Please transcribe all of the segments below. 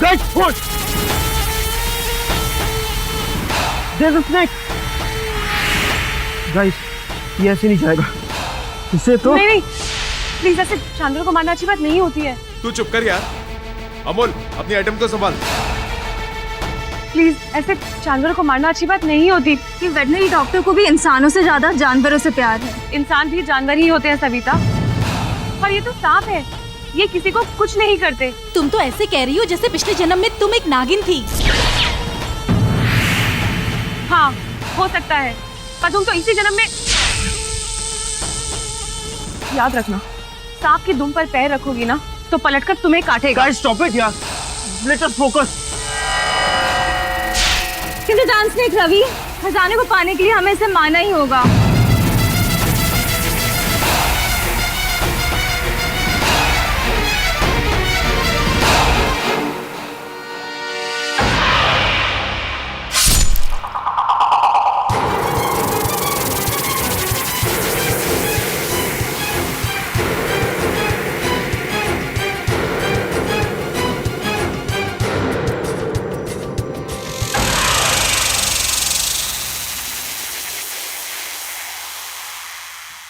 Guys, hold! There's a snake. Guys, ये ऐसे नहीं जाएगा। इसे तो नहीं, प्लीज ऐसे चांदर को मारना अच्छी बात नहीं होती है। तू चुप कर यार। अमोल, अपनी आइटम को संभाल। प्लीज ऐसे जानवरों को मारना अच्छी बात नहीं होती। कि वेटनरी डॉक्टर को भी इंसानों से ज्यादा जानवरों से प्यार है। इंसान भी जानवर ही होते हैं सविता। और ये तो सांप है, ये किसी को कुछ नहीं करते। तुम तो ऐसे कह रही हो जैसे पिछले जन्म में तुम एक नागिन थी। हाँ, हो सकता है, पर तुम तो इसी जन्म में। याद रखना, सांप की दुम पर पैर रखोगी ना तो पलटकर तुम्हें काटेगा। Guys, stop it यार। Let us focus. किंतु डांस स्नेक रवि, खजाने को पाने के लिए हमें इसे मारना ही होगा।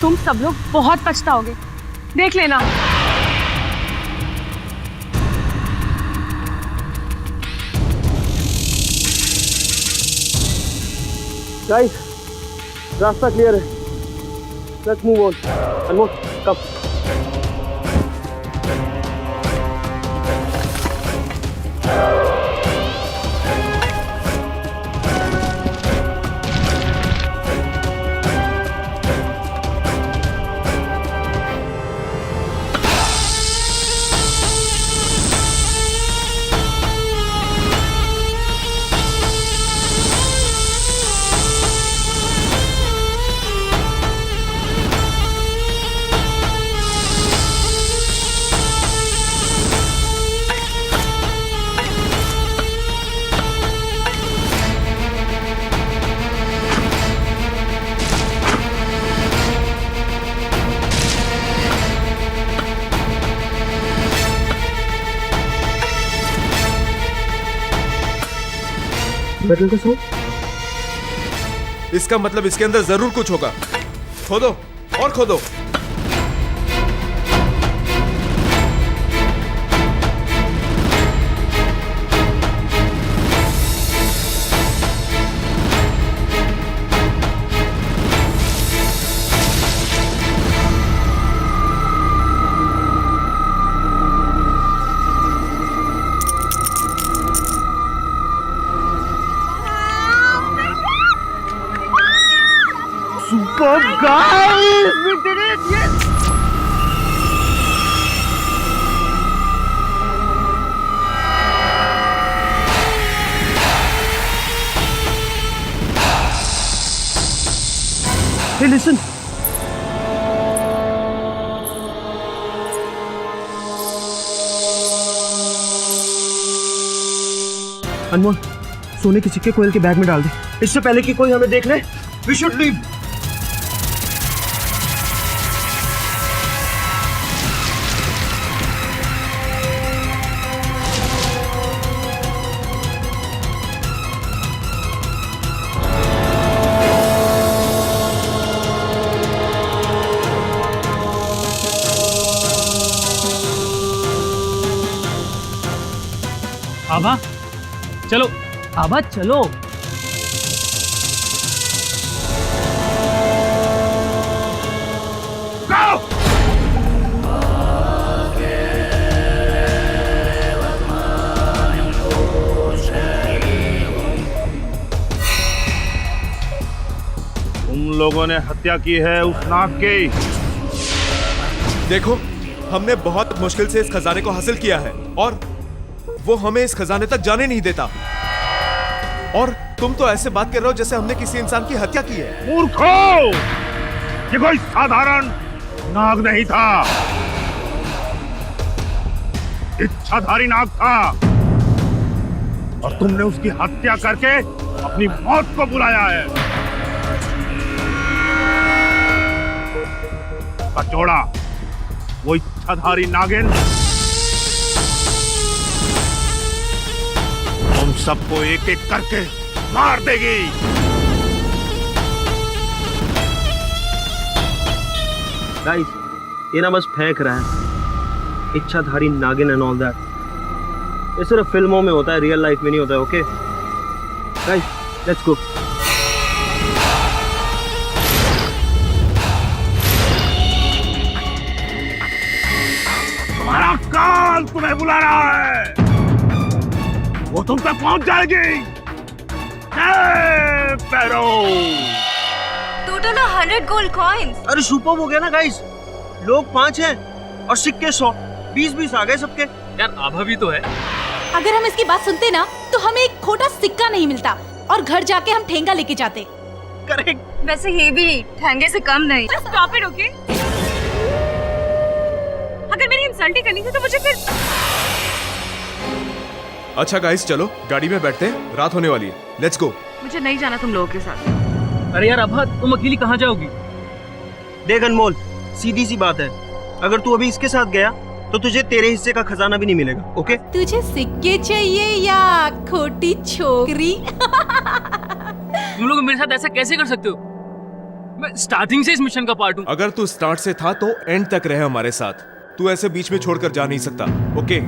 तुम सब लोग बहुत पछताओगे, देख लेना। Guys, रास्ता क्लियर है। Let's move on. Anmol, come. Metal का साउंड? इसका मतलब इसके अंदर जरूर कुछ होगा। खोदो और खोदो। Superb, guys! We did it! Yes! Hey, listen! अनमोल, सोने के सिक्के कोयल के बैग में डाल दे। इससे पहले कि कोई हमें देख ले, we should leave. आभा चलो, आभा चलो। तुम लोगों ने हत्या की है उस नाग की। देखो, हमने बहुत मुश्किल से इस खजाने को हासिल किया है और वो हमें इस खजाने तक जाने नहीं देता। और तुम तो ऐसे बात कर रहे हो जैसे हमने किसी इंसान की हत्या की है। मूर्खों! ये कोई साधारण नाग नहीं था, इच्छाधारी नाग था और तुमने उसकी हत्या करके अपनी मौत को बुलाया है। कचौड़ा, वो इच्छाधारी नागिन सबको एक एक करके मार देगी। गाइस, ये ना बस फेंक रहा है इच्छाधारी नागिन एंड ऑल दैट। ये सिर्फ फिल्मों में होता है, रियल लाइफ में नहीं होता है। Okay guys, let's go. तुम्हारा काल तुम्हें बुला रहा है, वो तुम तक पहुंच जाएगी। पैरो टोटल 100 गोल्ड कॉइन्स। अरे सुपर हो गया ना गाइस, लोग 5 हैं और सिक्के 100, 20-20 आ गए सबके। यार आभा भी तो है। अगर हम इसकी बात सुनते ना तो हमें एक खोटा सिक्का नहीं मिलता और घर जाके हम ठेंगा लेके जाते। करेक्ट। वैसे ये भी ठहंगे से कम नहीं। Stop it, okay? अगर मेरी इंसल्ट ही करनी थी तो मुझे फिर। अच्छा गाइस, चलो गाड़ी में बैठते हैं, रात होने वाली है। Let's go. मुझे नहीं जाना तुम लोगों के साथ। अरे यार आभा, तुम अकेली कहाँ जाओगी? देख अनमोल, सीधी सी बात है, अगर तू अभी इसके साथ गया तो तुझे तेरे हिस्से का खजाना भी नहीं मिलेगा। ओके? तुझे सिक्के चाहिए या खोटी छोकरी? तुम लोग मेरे साथ ऐसा कैसे कर सकते हो? मैं स्टार्टिंग से इस मिशन का पार्ट हूँ। अगर तू स्टार्ट से था तो एंड तक रहे हमारे साथ। तू ऐसे बीच में छोड़कर जा नहीं सकता। ओके?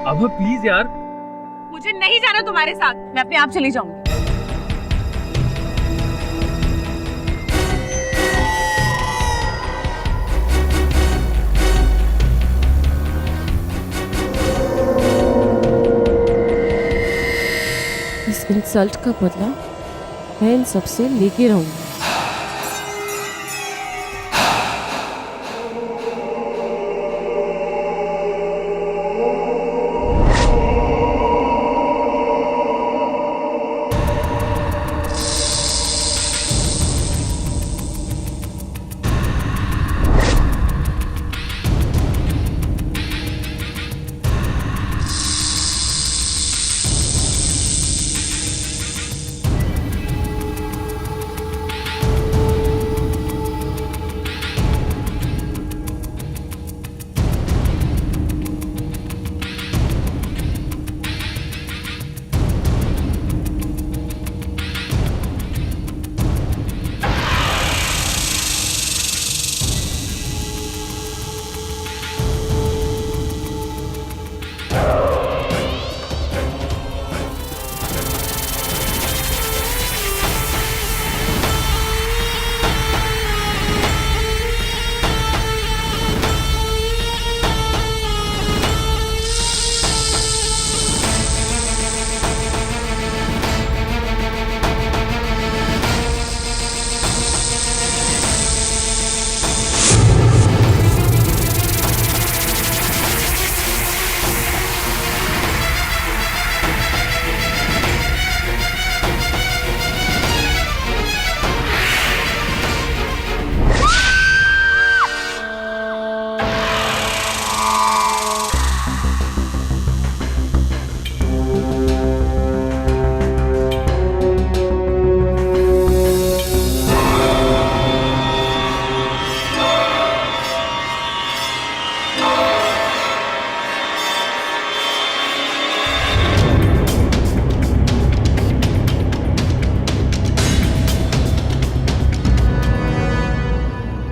आभा प्लीज यार। मुझे नहीं जाना तुम्हारे साथ, मैं अपने आप चली जाऊंगी। इस इंसल्ट का बदला मैं इन सबसे लेके रहूंगी।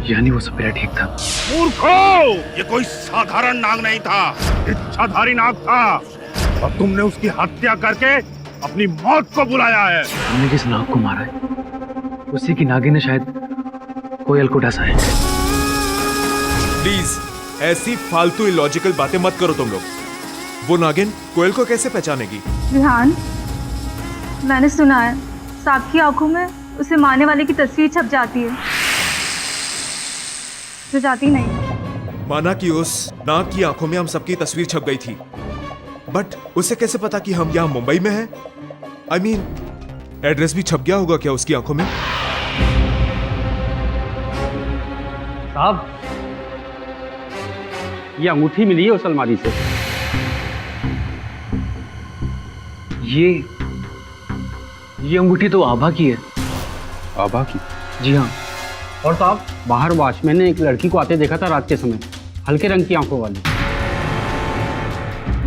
यानी वो सब मेरा ठीक था। मूर्खो, ये कोई साधारण नाग नहीं था, इच्छाधारी नाग था, और तुमने उसकी हत्या करके अपनी मौत को बुलाया है। हमने जिस नाग को मारा है उसी की नागिन ने शायद कोयल को डसा है। प्लीज ऐसी फालतू इलॉजिकल बातें मत करो तुम लोग। वो नागिन कोयल को कैसे पहचानेगी? विहान, मैंने सुना है सांप की आंखों में उसे मारने वाले की तस्वीर छप जाती है, जो जाती नहीं। माना कि उस नाग की आंखों में हम सबकी तस्वीर छप गई थी, बट उसे कैसे पता कि हम यहाँ मुंबई में हैं? I mean, एड्रेस भी छप गया होगा क्या उसकी आंखों में? साहब, ये अंगूठी मिली है उस अलमारी से। ये अंगूठी तो आभा की है। आभा की? जी हाँ। और साहब, बाहर वॉचमैन ने एक लड़की को आते देखा था रात के समय, हल्के रंग की आंखों वाली।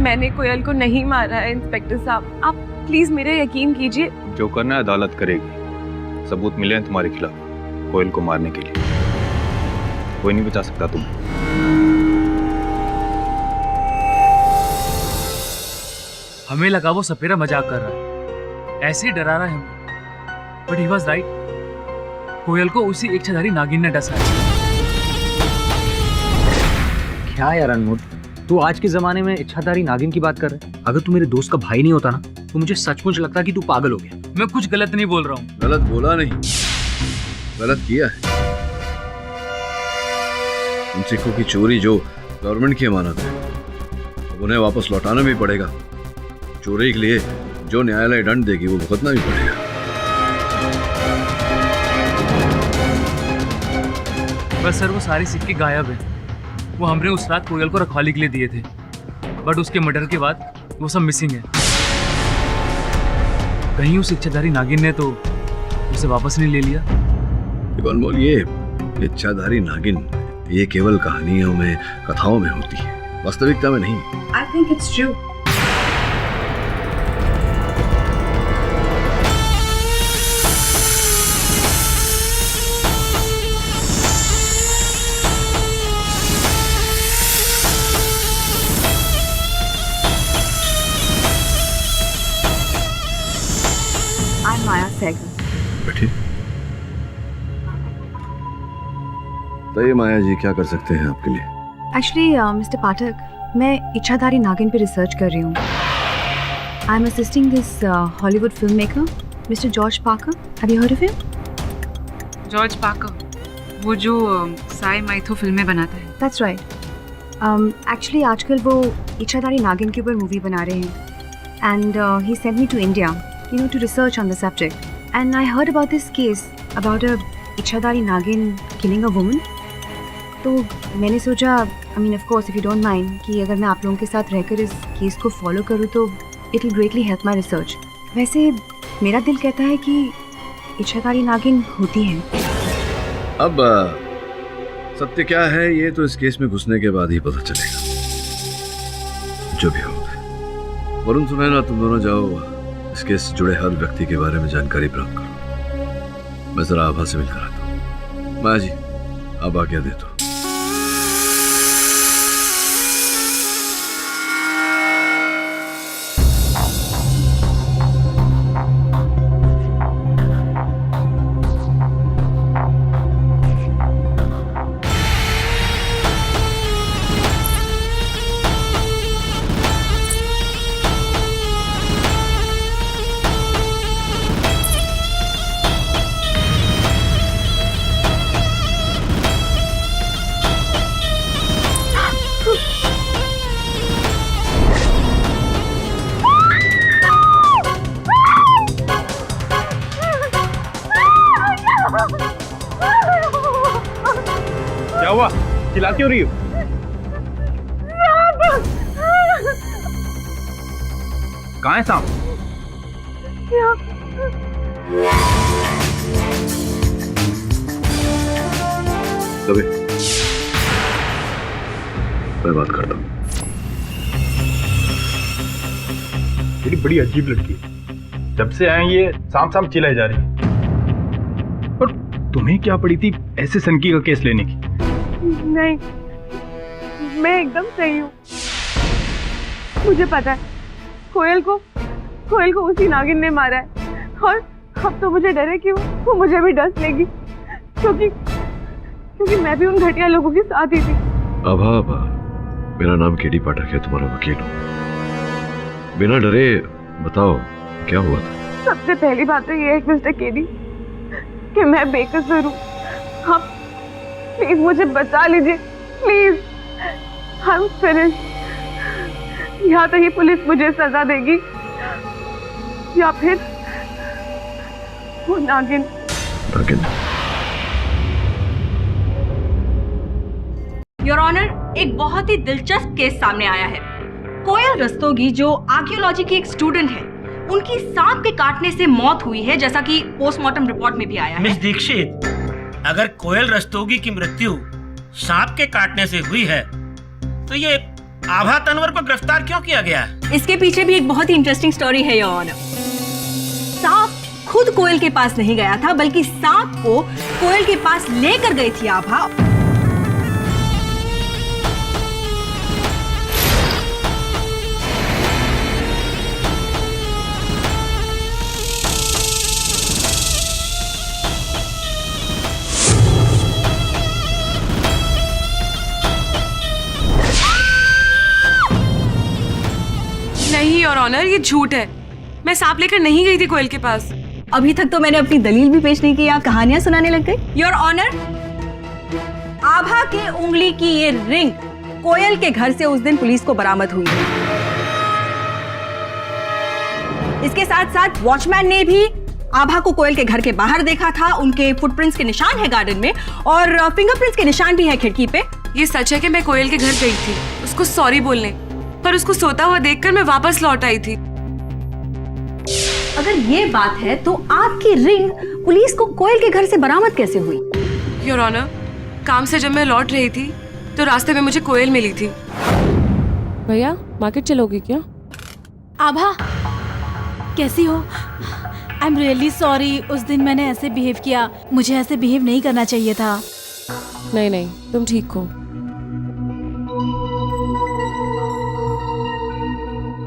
मैंने कोयल को नहीं मारा है इंस्पेक्टर साहब, आप प्लीज मेरे यकीन कीजिए। जो करना है अदालत करेगी। सबूत मिले हैं तुम्हारे खिलाफ कोयल को मारने के लिए। कोई नहीं बचा सकता तुम्हें। हमें लगा वो सपेरा मजाक कर रहा है, ऐसे ही डरा रहा है हमें, बट ही वाज राइट। कोयल को उसी इच्छाधारी नागिन ने डसा है। क्या यार अनमोल, तू आज के जमाने में इच्छाधारी नागिन की बात कर रहा है? अगर तू मेरे दोस्त का भाई नहीं होता ना तो मुझे सचमुच लगता कि तू पागल हो गया। मैं कुछ गलत नहीं बोल रहा हूँ। गलत बोला नहीं, गलत किया है। उन सिक्कों की चोरी जो गवर्नमेंट की अमानत है, अब उन्हें वापस लौटाना भी पड़ेगा। चोरी के लिए जो न्यायालय दंड देगी वो भुगतना भी पड़ेगा। बस सर, वो सारे सिक्के गायब हैं। वो हमने उस रात कोयल को रखवाली के लिए दिए थे, बट उसके मर्डर के बाद वो सब मिसिंग है। कहीं उस इच्छाधारी नागिन ने तो उसे वापस नहीं ले लिया। अनमोल, ये इच्छाधारी नागिन ये केवल कहानियों में, कथाओं में होती है, वास्तविकता में नहीं। I think it's true. Maya Sehgal. बैठिए। तो ये माया जी क्या कर सकते हैं आपके लिए? एक्चुअली मिस्टर पाठक, मैं इच्छाधारी नागिन पे रिसर्च कर रही हूँ। I M assisting this Hollywood film maker mister George Parker. Have you heard of him? George Parker, वो जो साई माइथो फिल्में बनाता है। That's right. एक्चुअली आजकल वो इच्छाधारी नागिन के ऊपर मूवी बना रहे हैं, and he sent me to India, you know, to research on the subject. And I heard about this case about a इच्छाधारी नागिन killing a woman. तो मैंने सोचा, I mean of course if you don't mind, कि अगर मैं आप लोगों के साथ रहकर इस केस को फॉलो करूँ तो it will greatly help my research. वैसे मेरा दिल कहता है कि इच्छाधारी नागिन होती है। अब सत्य क्या है ये तो इस केस में घुसने के बाद ही पता चलेगा। जो भी हो, वरुण सुनैना, तुम दोनों जाओ इस केस से जुड़े हर व्यक्ति के बारे में जानकारी प्राप्त करो। मैं जरा आभा से मिलकर आता हूँ। माया जी, आप आज्ञा दे दो। क्या हुआ? चिल्ला क्यों रही हो? कहाँ है सांप? कभी मैं बात करता हूँ। तेरी बड़ी अजीब लड़की है। जब से आए ये सांप सांप चिल्लाई जा रही है। और तुम्हें क्या पड़ी थी ऐसे सनकी का केस लेने की? नहीं, मैं एकदम सही हूँ। मुझे पता है कोयल को उसी नागिन ने मारा है, और अब तो मुझे डर है कि वो मुझे भी डस लेगी, क्योंकि मैं भी उन घटिया लोगों के साथ ही थी। आभा, मेरा नाम केडी पाठक है, तुम्हारा वकील हूँ। बिना डरे बताओ क्या हुआ था? सबसे पहली बात तो ये है मिस्टर केडी कि मैं बेकसूर हूँ। आप प्लीज मुझे बचा लीजिए, प्लीज। I'm finished. या तो ही पुलिस मुझे सजा देगी या फिर वो नागिन। योर ऑनर, एक बहुत ही दिलचस्प केस सामने आया है। कोयल रस्तोगी जो आर्कियोलॉजी की एक स्टूडेंट है, उनकी सांप के काटने से मौत हुई है, जैसा कि पोस्टमार्टम रिपोर्ट में भी आया है। मिस दीक्षित, अगर कोयल रस्तोगी की मृत्यु सांप के काटने से हुई है तो ये आभा तनवर को गिरफ्तार क्यों किया गया है? इसके पीछे भी एक बहुत ही इंटरेस्टिंग स्टोरी है योर ऑनर। सांप खुद कोयल के पास नहीं गया था, बल्कि सांप को कोयल के पास लेकर गई थी आभा। नहीं योर ऑनर, ये झूठ है। मैं सांप लेकर नहीं गई थी कोयल के पास। अभी तक तो मैंने अपनी दलील भी पेश नहीं की, आप कहानियां सुनाने लग गए। योर ऑनर, आभा के उंगली की ये रिंग कोयल के घर से उस दिन पुलिस को बरामद हुई है। इसके साथ साथ वॉचमैन ने भी आभा को कोयल के घर के बाहर देखा था। उनके फुटप्रिंट्स के निशान है गार्डन में और फिंगरप्रिंट्स के निशान भी है खिड़की पे। ये सच है कि मैं कोयल के घर गई थी उसको सॉरी बोलने, पर उसको सोता हुआ देखकर मैं वापस लौट आई थी। अगर ये बात है तो आपकी रिंग पुलिस को कोयल के घर से बरामद कैसे हुई? योर ऑनर, काम से जब मैं लौट रही थी तो रास्ते में मुझे कोयल मिली थी। भैया मार्केट चलोगे क्या? आभा, कैसी हो? आई एम रियली सॉरी, उस दिन मैंने ऐसे बिहेव किया। मुझे ऐसे बिहेव नहीं करना चाहिए था। नहीं नहीं, तुम ठीक हो।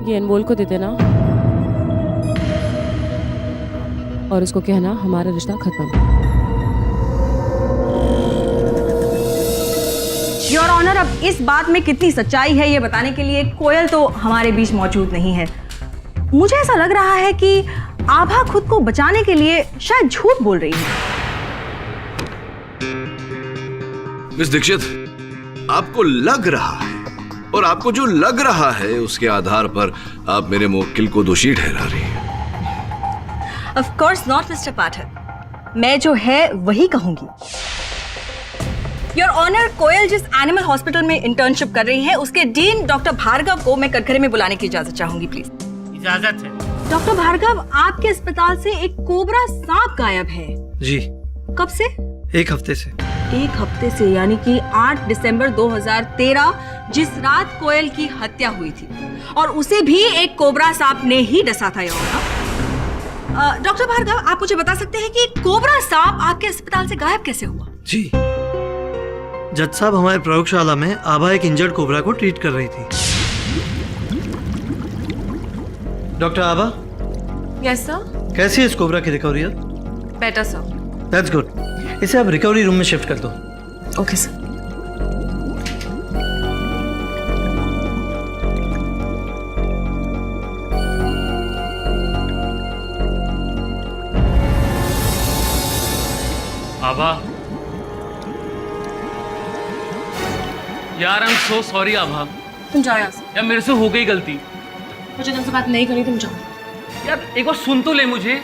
ये अनमोल को दे देना और उसको कहना हमारा रिश्ता खत्म। योर ऑनर, अब इस बात में कितनी सच्चाई है ये बताने के लिए कोयल तो हमारे बीच मौजूद नहीं है। मुझे ऐसा लग रहा है कि आभा खुद को बचाने के लिए शायद झूठ बोल रही है। मिस दीक्षित, आपको लग रहा है, और आपको जो लग रहा है उसके आधार पर आप मेरे मुवक्किल को दोषी ठहरा रही हैं। Of course not, मिस्टर पाठक। मैं जो है वही कहूंगी। योर ऑनर, कोयल जिस एनिमल हॉस्पिटल में इंटर्नशिप कर रही है उसके डीन डॉक्टर भार्गव को मैं कटघरे में बुलाने की इजाजत चाहूंगी, प्लीज। इजाजत है। डॉक्टर भार्गव, आपके अस्पताल से एक कोबरा सांप गायब है। जी। कब से? एक हफ्ते से। एक हफ्ते से, यानी कि 8 दिसंबर 2013, जिस रात कोयल की हत्या हुई थी, और उसे भी एक कोबरा सांप ने ही डसा था। डॉक्टर भार्गव, आप मुझे बता सकते हैं कि कोबरा सांप आपके अस्पताल से गायब कैसे हुआ? जी, जज साहब, हमारे प्रयोगशाला में आभा एक इंजर्ड कोबरा को ट्रीट कर रही थी। डॉक्टर आभा, यस सर। कैसी है इस कोबरा की recovery? Better sir. That's good. इसे आप रिकवरी रूम में शिफ्ट कर दो। Okay sir. आभा, यार आई एम सो सॉरी आभा। तुम जाओ यहाँ से। यार मेरे से हो गई गलती। मुझे तुमसे बात नहीं करनी, तुम जाओ। यार एक बार सुन तो ले मुझे।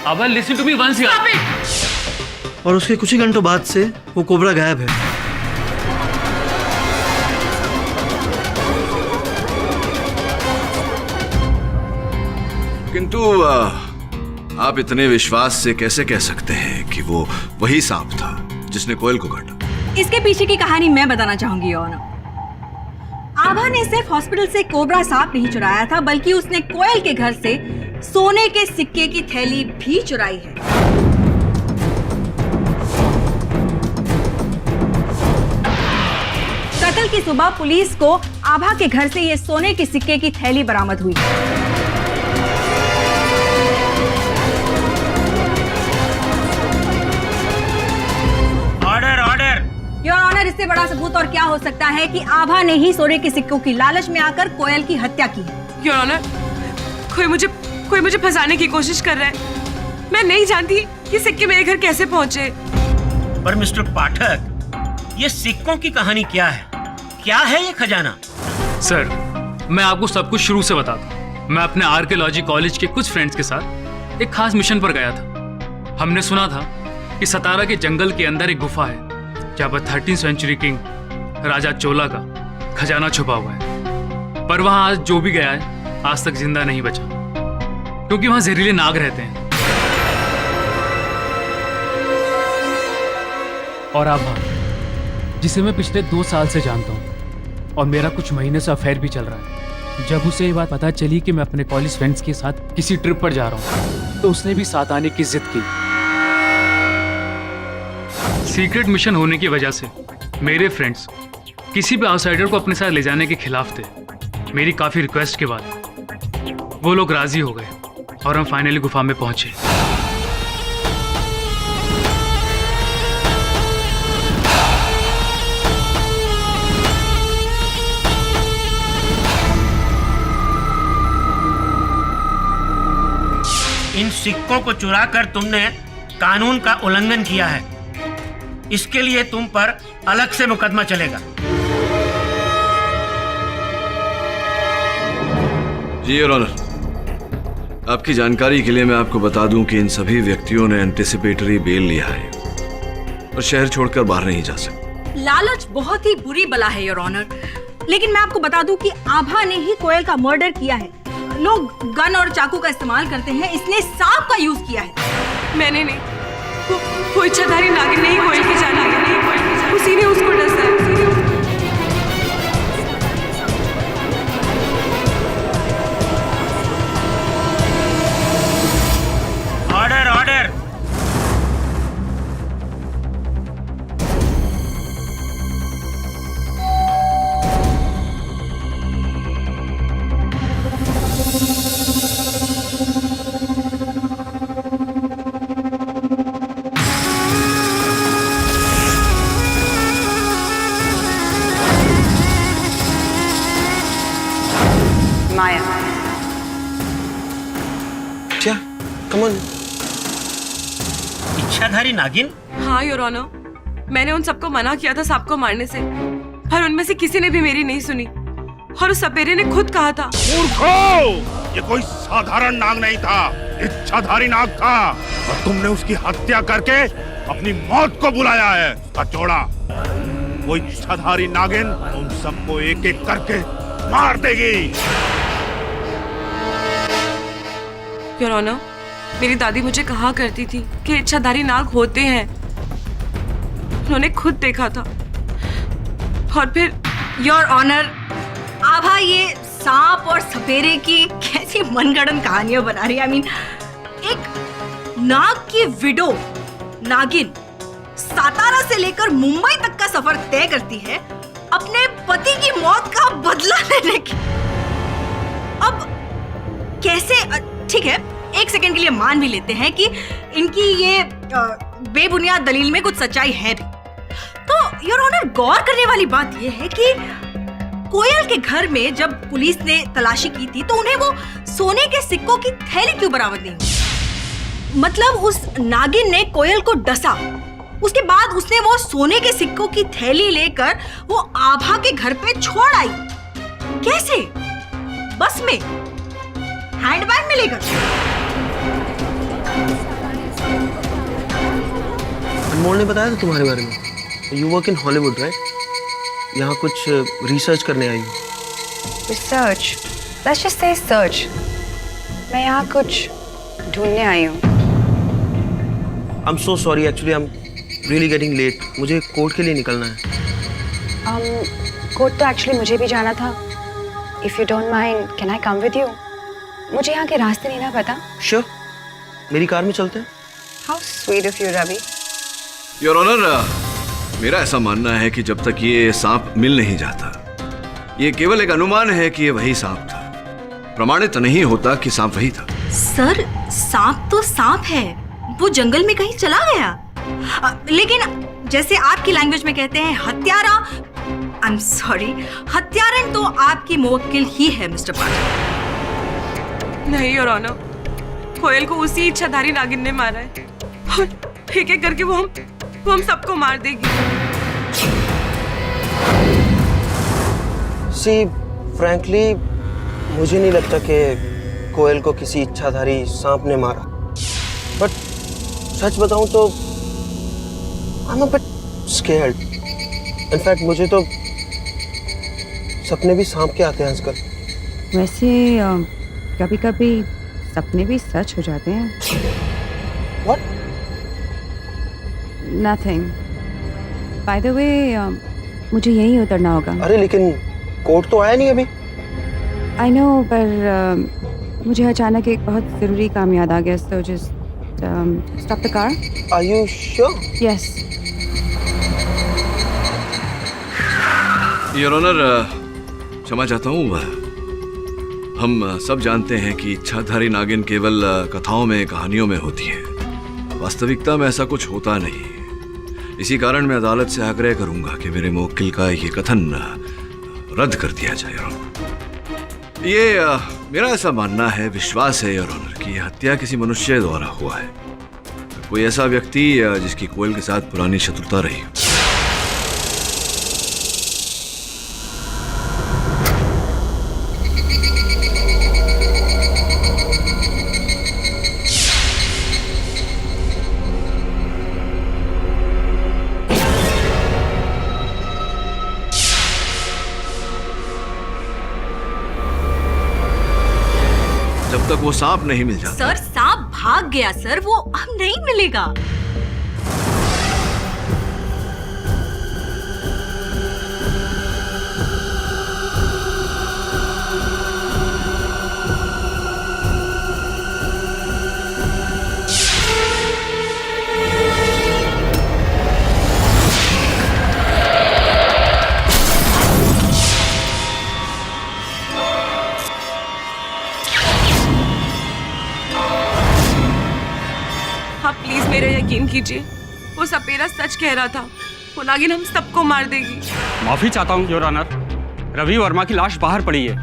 आभा, लिसन टू मी वंस यार। और उसके कुछ ही घंटों बाद से वो कोबरा गायब है। किंतु आप इतने विश्वास से कैसे कह सकते हैं कि वो वही सांप था जिसने कोयल को काटा? इसके पीछे की कहानी मैं बताना चाहूंगी। आभा ने सिर्फ हॉस्पिटल से कोबरा सांप नहीं चुराया था, बल्कि उसने कोयल के घर से सोने के सिक्के की थैली भी चुराई है। कत्ल की सुबह पुलिस को आभा के घर से ये सोने के सिक्के की थैली बरामद हुई। Order order. योर ऑनर, इससे बड़ा सबूत और क्या हो सकता है कि आभा ने ही सोने के सिक्कों की लालच में आकर कोयल की हत्या की है। योर ऑनर, कोई मुझे फंसाने की कोशिश कर रहा है। मैं नहीं जानती कि सिक्के मेरे घर कैसे पहुंचे। पर मिस्टर पाठक, ये सिक्कों की कहानी क्या है? क्या है ये खजाना? सर, मैं आपको सब कुछ शुरू से बताता हूँ। मैं अपने आर्कियोलॉजी कॉलेज के कुछ फ्रेंड्स के साथ एक खास मिशन पर गया था। हमने सुना था कि सतारा के जंगल के अंदर एक गुफा है जहाँ पर 13th सेंचुरी किंग राजा चोला का खजाना छुपा हुआ है। पर वहाँ आज जो भी गया है आज तक जिंदा नहीं बचा, क्योंकि वहाँ जहरीले नाग रहते हैं। और आभा, जिसे मैं पिछले 2 साल से जानता हूँ और मेरा कुछ महीने से अफेयर भी चल रहा है। जब उसे ये बात पता चली कि मैं अपने कॉलेज फ्रेंड्स के साथ किसी ट्रिप पर जा रहा हूँ तो उसने भी साथ आने की जिद की। सीक्रेट मिशन होने की वजह से मेरे फ्रेंड्स किसी भी आउटसाइडर को अपने साथ ले जाने के खिलाफ थे। मेरी काफ़ी रिक्वेस्ट के बाद वो लोग राजी हो गए और हम फाइनली गुफा में पहुंचे। इन सिक्कों को चुराकर तुमने कानून का उल्लंघन किया है। इसके लिए तुम पर अलग से मुकदमा चलेगा। जी योर ऑनर, आपकी जानकारी के लिए मैं आपको बता दूं कि इन सभी व्यक्तियों ने एंटिसिपेटरी बेल लिया है और शहर छोड़कर बाहर नहीं जा सकते। लालच बहुत ही बुरी बला है योर ऑनर, लेकिन मैं आपको बता दूं कि आभा ने ही कोयल का मर्डर किया है। लोग गन और चाकू का इस्तेमाल करते हैं, इसने सांप का यूज किया है। मैंने नहीं, वो इच्छाधारी नागिन नहीं कोयल की जान आ गई, उसी ने उसको डसा है। Order order. माया, क्या? Come on. इच्छाधारी नागिन? हाँ योर ऑनर, मैंने उन सबको मना किया था सांप को मारने से, पर उनमें से किसी ने भी मेरी नहीं सुनी और उस सपेरे ने खुद कहा था। मूर्खों, ये कोई साधारण नाग नहीं था, इच्छाधारी नाग था और तुमने उसकी हत्या करके अपनी मौत को बुलाया है। उसका जोड़ा, वो इच्छाधारी नागिन तुम सबको एक एक करके मार देगी। योर ऑनर, मेरी दादी मुझे कहा करती थी कि इच्छाधारी नाग होते हैं। उन्होंने खुद देखा था और फिर। योर ऑनर, आभा ये सांप और सपेरे की कैसी मनगढ़ंत कहानियां बना रही है। I mean, एक नाग की विडो नागिन सातारा से लेकर मुंबई तक का सफर तय करती है अपने पति की मौत का बदला लेने की। अब कैसे? ठीक है, एक सेकंड के लिए मान भी लेते हैं कि इनकी ये बेबुनियाद दलील में कुछ सच्चाई है भी, तो योर ऑनर गौर करने वाली बात यह है कि कोयल के घर में जब पुलिस ने तलाशी की थी तो उन्हें वो सोने के सिक्कों की थैली क्यों बरामद नहीं हुई? मतलब उस नागिन ने कोयल को डसा, उसके बाद उसने वो सोने के सिक्कों की थैली लेकर वो आभा के घर पे छोड़ आई। कैसे? बस में? हैंडबैग में लेकर? अनमोल ने बताया था तुम्हारे बारे में। You work in Hollywood right? यहाँ कुछ रिसर्च करने आई हूँ। Research? Let's just say search. मैं यहाँ कुछ ढूंढने आई हूँ। I am so sorry, actually I am really getting late. मुझे कोर्ट के लिए निकलना है। कोर्ट तो एक्चुअली मुझे भी जाना था। If you don't mind, can I come with you? मुझे यहाँ के रास्ते नहीं ना पता। श्योर, मेरी कार में चलते हैं। How sweet of you Ravi. Your honour, मेरा ऐसा मानना है कि जब तक ये सांप मिल नहीं जाता, ये केवल एक अनुमान है कि ये वही सांप था। प्रमाणित नहीं होता कि सांप वही था। सर, सांप तो सांप है, वो जंगल में कहीं चला गया। लेकिन जैसे आपकी लैंग्वेज में कहते हैं हत्यारा, आई एम सॉरी, हत्यारन तो आपकी मुवक्किल ही है मिस्टर पाठक। नहीं योर ऑनर, कोयल को उसी इच्छाधारी नागिन ने मारा है और एक एक करके वो हम सबको मार देगी। सी, फ्रैंकली मुझे नहीं लगता कि कोयल को किसी इच्छाधारी सांप ने मारा। बट सच बताऊं तो I am a bit scared. In fact मुझे तो सपने भी सांप के आते हैं आजकल। वैसे कभी कभी सपने भी सच हो जाते हैं। What? Nothing. By the way मुझे यहीं उतरना होगा। अरे लेकिन कोर्ट तो आया नहीं अभी। आई नो, पर मुझे अचानक एक बहुत ज़रूरी काम याद आ गया, so just stop the car. Are you sure? Yes. Your honour, क्षमा चाहता हूँ। हम सब जानते हैं कि इच्छाधारी नागिन केवल कथाओं में, कहानियों में होती है। वास्तविकता में ऐसा कुछ होता नहीं। इसी कारण मैं अदालत से आग्रह करूंगा कि मेरे मुवक्किल का ये कथन रद्द कर दिया जाए। ये मेरा ऐसा मानना है, विश्वास है योर ऑनर, कि यह हत्या किसी मनुष्य द्वारा हुआ है। कोई ऐसा व्यक्ति जिसकी कोयल के साथ पुरानी शत्रुता रही हो। जब तक वो सांप नहीं मिल जाता। सर, सांप भाग गया सर, वो अब नहीं मिलेगा। आप प्लीज मेरा यकीन कीजिए, वो सपेरा सच कह रहा था। वो नागिन हम सबको मार देगी। माफी चाहता हूँ योर ऑनर, रवि वर्मा की लाश बाहर पड़ी है।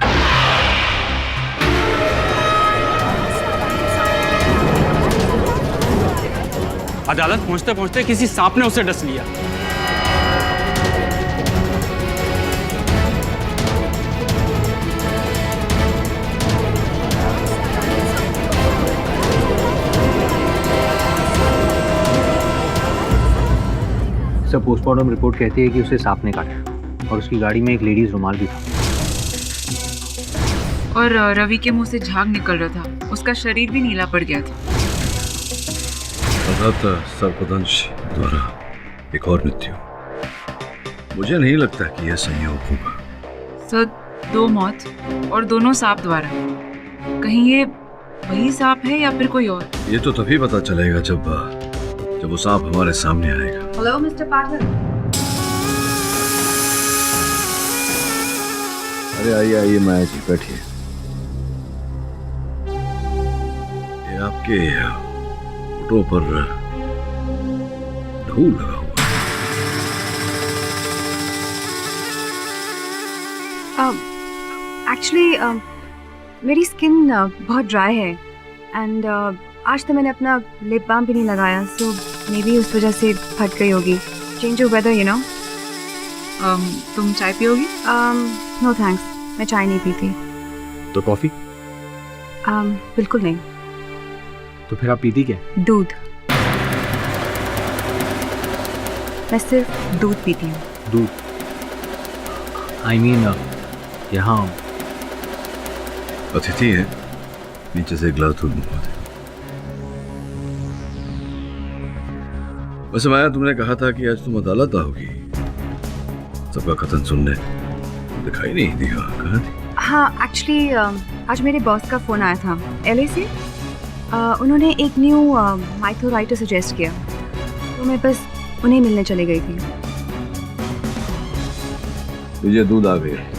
अदालत पहुंचते पहुंचते किसी सांप ने उसे डस लिया। सब पोस्टमार्टम रिपोर्ट कहती है कि उसे सांप ने काटा और उसकी गाड़ी में एक लेडीज रुमाल भी था। और रवि के मुंह से झाग निकल रहा था, उसका शरीर भी नीला पड़ गया था। सर्पदंश द्वारा एक और मृत्यु। मुझे नहीं लगता कि यह संयोग होगा। सर, 2 मौत और दोनों सांप द्वारा। कहीं ये वही सांप है या फिर कोई और? ये तो तभी पता चलेगा जब वो सांप हमारे सामने आएगा। हेलो मिस्टर पाठक। अरे आइए आइए माया जी, बैठिए। ये आपके फोटो पर धूल लगा हुआ है। एक्चुअली मेरी स्किन बहुत ड्राई है एंड आज तो मैंने अपना लिप बाम भी नहीं लगाया, सो मे बी उस वजह से फट गई होगी। Change of weather, you know. तुम चाय पियोगी? नो थैंक्स, मैं चाय नहीं पीती। तो कॉफी? बिल्कुल नहीं। तो फिर आप पीती क्या? दूध। मैं सिर्फ दूध पीती हूँ। दूध? आई मीन यहाँ अतिथि है, नीचे से एक गिलास दूध मंगवा दे। वैसे माया, तुमने कहा था कि आज तुम अदालत आओगी। सबका कथन सुनने दिखाई नहीं दी। कहाँ थी? हाँ, एक्चुअली आज मेरे बॉस का फ़ोन आया था LA से। उन्होंने एक न्यू माइथो राइटर सजेस्ट किया, तो मैं बस उन्हें मिलने चली गई थी। मुझे दूध आ गया।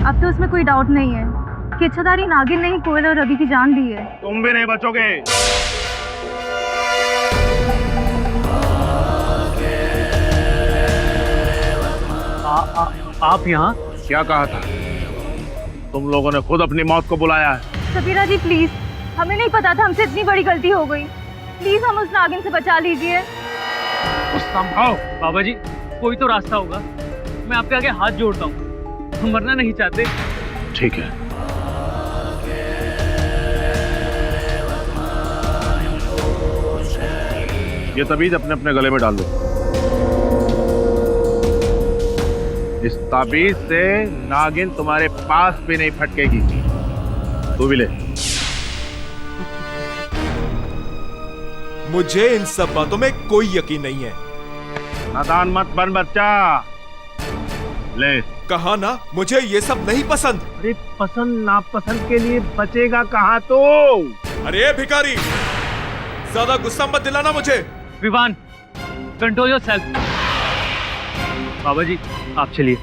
अब तो उसमें कोई डाउट नहीं है कि इच्छाधारी नागिन ने ही कोयल और रवि की जान दी है। तुम भी नहीं बचोगे। आप यहाँ? क्या कहा था? तुम लोगों ने खुद अपनी मौत को बुलाया है। सफीरा जी प्लीज, हमें नहीं पता था, हमसे इतनी बड़ी गलती हो गई। प्लीज हम उस नागिन से बचा लीजिए। संभव बाबा जी, कोई तो रास्ता होगा। मैं आपके आगे हाथ जोड़ता हूँ, हम मरना नहीं चाहते। ठीक है, ये तबीज अपने अपने गले में डाल लो। इस ताबीज से नागिन तुम्हारे पास भी नहीं फटकेगी। तू भी ले। मुझे इन सब बातों में कोई यकीन नहीं है। नादान मत बन बच्चा, ले। कहा ना मुझे ये सब नहीं पसंद। अरे पसंद नापसंद के लिए बचेगा कहाँ तो। अरे भिखारी, ज्यादा गुस्सा मत दिलाना मुझे। Vivaan, control yourself. बाबा जी आप चलिए।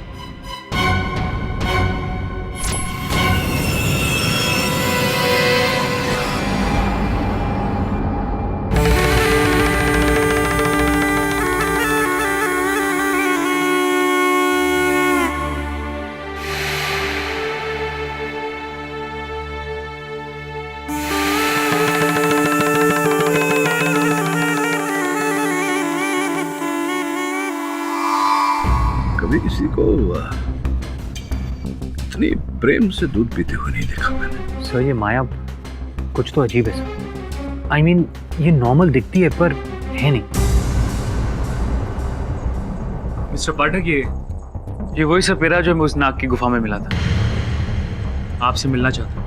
कभी किसी को इतनी प्रेम से दूध पीते हुए नहीं देखा मैंने। सर ये माया कुछ तो अजीब है सर। I mean, ये नॉर्मल दिखती है पर है नहीं। मिस्टर पाठक, ये वही सपेरा जो मैं उस नाग की गुफा में मिला था। आपसे मिलना चाहता हूँ।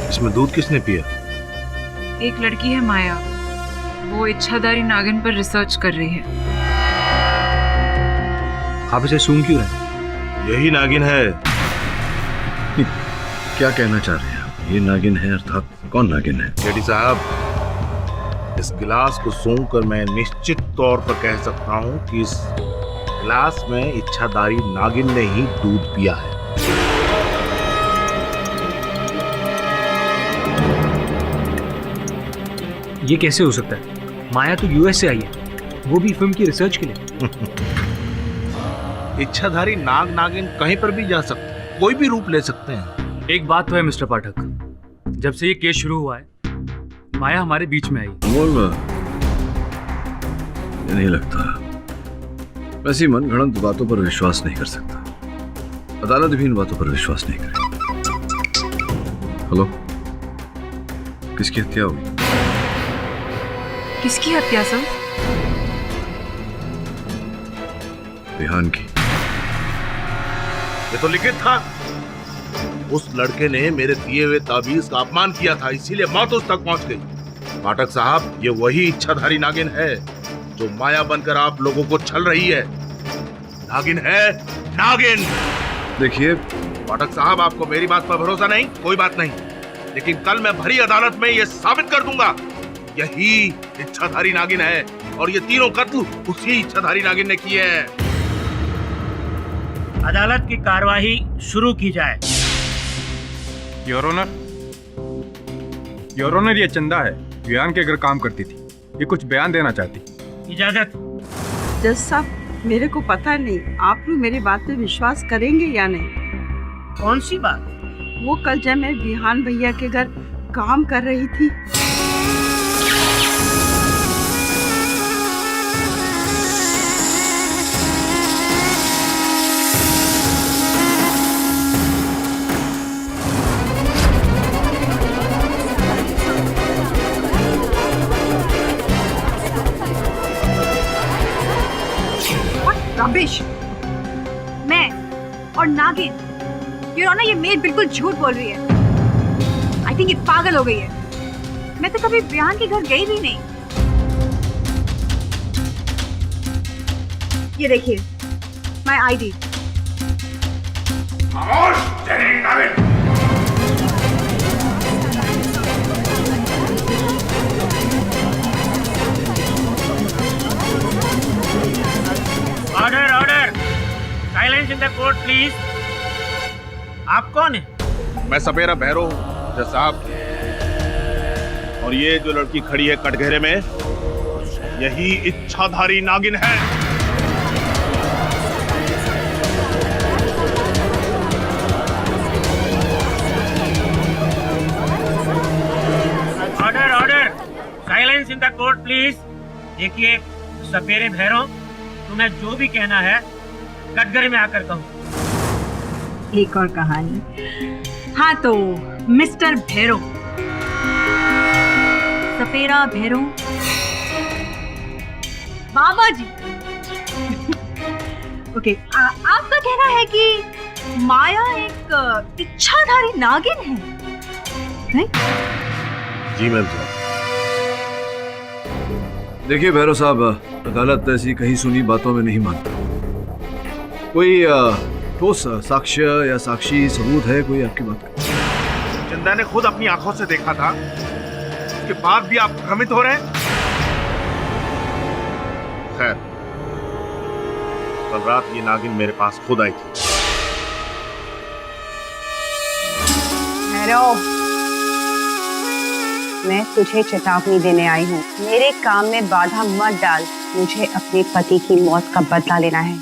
इसमें दूध किसने पिया? एक लड़की है माया, वो इच्छाधारी नागिन पर रिसर्च कर रही है। आप इसे सूंघ क्यों रहे? यही नागिन है। क्या कहना चाह रहे हैं आप? ये नागिन है अर्थात कौन नागिन है? जेडी साहब, इस गिलास को सूंघ कर मैं निश्चित तौर पर कह सकता हूँ कि इस गिलास में इच्छाधारी नागिन ने ही दूध पिया है। ये कैसे हो सकता है? माया तो यूएस से आई है, वो भी फिल्म की रिसर्च के लिए। इच्छाधारी नाग नागिन कहीं पर भी जा सकते हैं, कोई भी रूप ले सकते हैं। एक बात तो है मिस्टर पाठक, जब से ये केस शुरू हुआ है माया हमारे बीच में आई। अमोल, ये नहीं लगता। वैसी मन गढ़ंत बातों पर विश्वास नहीं कर सकता। अदालत भी इन बातों पर विश्वास नहीं करेगी। हेलो, किसकी हत्या हुई? किसकी हत्या सर? विहान की। ये तो लिखित था। उस लड़के ने मेरे दिए हुए ताबीज का अपमान किया था, इसीलिए मौत उस तक पहुंच गई। पाठक साहब, ये वही इच्छाधारी नागिन है जो माया बनकर आप लोगों को छल रही है। नागिन है, नागिन। देखिए पाठक साहब, आपको मेरी बात पर भरोसा नहीं, कोई बात नहीं, लेकिन कल मैं भरी अदालत में ये साबित कर दूंगा यही इच्छाधारी नागिन है और ये तीनों कत्ल उसी इच्छाधारी नागिन ने किए हैं। अदालत की कार्यवाही शुरू की जाए। योर ऑनर, ये चंदा है, वियान के घर काम करती थी। ये कुछ बयान देना चाहती। इजाजत। जज साहब, मेरे को पता नहीं आप लोग मेरी बात पे विश्वास करेंगे या नहीं। कौन सी बात? वो कल जब मैं विहान भैया के घर काम कर रही थी, रबिश। मैं और नागिन, योर ऑनर, ये मेड बिल्कुल झूठ बोल रही है। आई थिंक ये पागल हो गई है। मैं तो कभी विहान के घर गई भी नहीं। ये देखिए, my ID. Order order, silence in the court please. आप कौन है? मैं सपेरा भैरो हूँ जज साहब, और ये जो लड़की खड़ी है कटघरे में, यही इच्छाधारी नागिन है। Order order, silence in the court please. देखिए सपेरे भैरो, तुम्हें जो भी कहना है कटघरे में आकर कहो। एक और कहानी। हाँ तो मिस्टर भैरो, सपेरा भैरो, बाबा जी। ओके, आपका कहना है कि माया एक इच्छाधारी नागिन है, नहीं? जी मैम साहब। देखिए भैरव साहब, अदालत ऐसी कहीं सुनी बातों में नहीं मानती। कोई ठोस साक्ष्य या साक्षी सबूत है कोई आपकी बात का? चंदा ने खुद अपनी आंखों से देखा था, उसके बाद भी आप भ्रमित हो रहे हैं। खैर, कल रात ये नागिन मेरे पास खुद आई थी। भैरव, मैं तुझे चेतावनी देने आई हूँ। मेरे काम में बाधा मत डाल। मुझे अपने पति की मौत का बदला लेना है।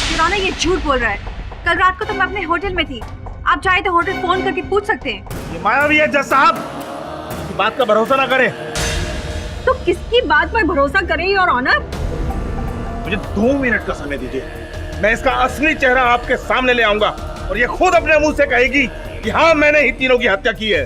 किराना ये झूठ बोल रहा है। कल रात को तो मैं अपने होटल में थी। आप चाहे तो होटल फोन करके पूछ सकते हैं। ये माया भी है जज साहब, इसकी बात का भरोसा ना करें। तो किसकी बात पर भरोसा करें योर ऑनर? मुझे 2 मिनट का समय दीजिए, मैं इसका असली चेहरा आपके सामने ले आऊंगा और ये खुद अपने मुंह से कहेगी कि हाँ, मैंने ही तीनों की हत्या की है।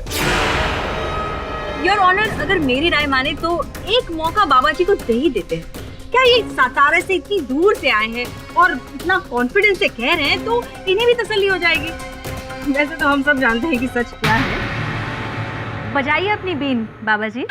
योर ऑनर, अगर मेरी राय माने तो एक मौका बाबा जी को दे ही देते हैं। क्या ये सातारा से इतनी दूर से आए हैं और इतना कॉन्फिडेंस से कह रहे हैं, तो इन्हें भी तसल्ली हो जाएगी। वैसे तो हम सब जानते हैं कि सच क्या है। बजाइए अपनी बीन बाबा जी।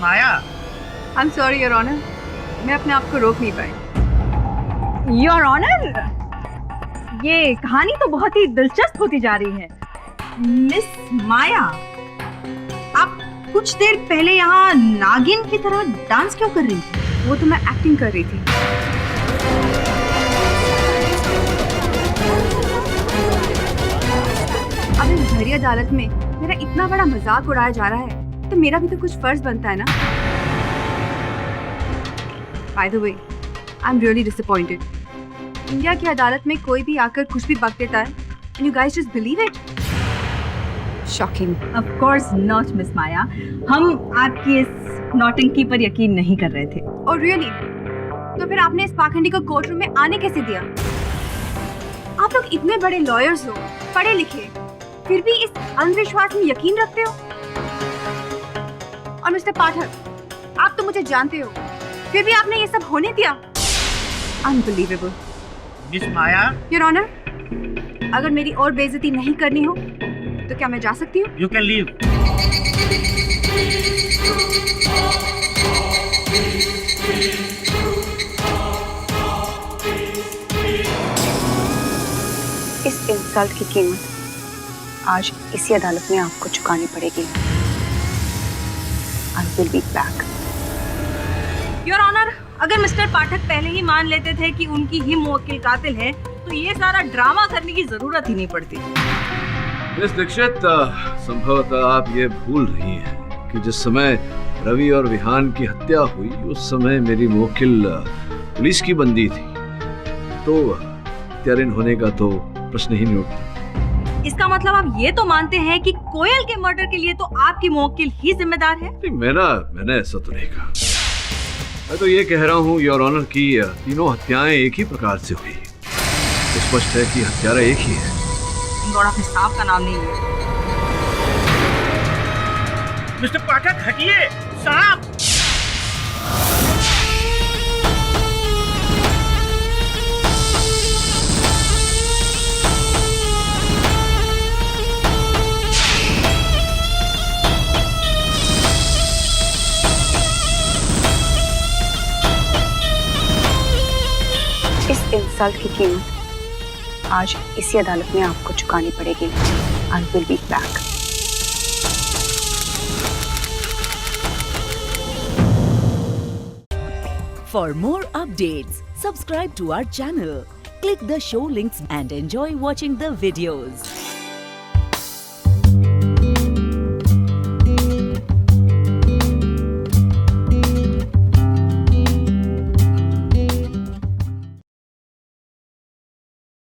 Maya. I am sorry your honour, मैं अपने आप को रोक नहीं पाई। योर ऑनर, ये कहानी तो बहुत ही दिलचस्प होती जा रही है। मिस माया, आप कुछ देर पहले यहाँ नागिन की तरह डांस क्यों कर रही थी? वो तो मैं एक्टिंग कर रही थी। अब इस भरी अदालत में मेरा इतना बड़ा मजाक उड़ाया जा रहा है तो मेरा भी तो कुछ फर्ज बनता है ना। By the way, I am really disappointed. India की अदालत में कोई भी आकर कुछ भी बक देता है and you guys just believe it. Shocking. Of course not miss Maya, हम आपकी इस नौटंकी पर यकीन नहीं कर रहे थे। और रियली? तो फिर आपने इस पाखंडी को कोर्ट रूम में आने कैसे दिया? आप लोग इतने बड़े लॉयर्स हो, पढ़े लिखे, फिर भी इस अंधविश्वास में यकीन रखते हो। और मिस्टर पाठक, आप तो मुझे जानते हो, फिर भी आपने ये सब होने दिया। Unbelievable. Miss Maya. Your honour, अगर मेरी और बेइज्जती नहीं करनी हो तो क्या मैं जा सकती हूँ? You can leave. इस इंसल्ट की कीमत आज इसी अदालत में आपको चुकानी पड़ेगी। I will be back. Your honour, अगर मिस्टर पाठक पहले ही मान लेते थे कि उनकी ही मुवक्किल कातिल है तो ये सारा ड्रामा करने की जरूरत ही नहीं पड़ती। मिस दीक्षित, संभवतः आप ये भूल रही हैं कि जिस समय रवि और विहान की हत्या हुई उस समय मेरी मुवक्किल पुलिस की बंदी थी, तो हत्यारिन होने का तो प्रश्न ही नहीं उठता। इसका मतलब आप ये तो मानते हैं कि कोयल के मर्डर के लिए तो आपकी मुवक्किल ही जिम्मेदार है? नहीं, मैंने ऐसा तो नहीं कहा। मैं तो ये कह रहा हूँ योर ऑनर की तीनों हत्याएं एक ही प्रकार से हुई। तो स्पष्ट है कि हत्यारा एक ही है। गौड़ा अपने सांप का नाम नहीं लिया। मिस्टर पाठक हटिए, सांप। इस इंसल्ट की कीमत आज इसी अदालत में आपको चुकानी पड़ेगी। I will be back. For more updates, subscribe to our channel, click the show links and enjoy watching the videos.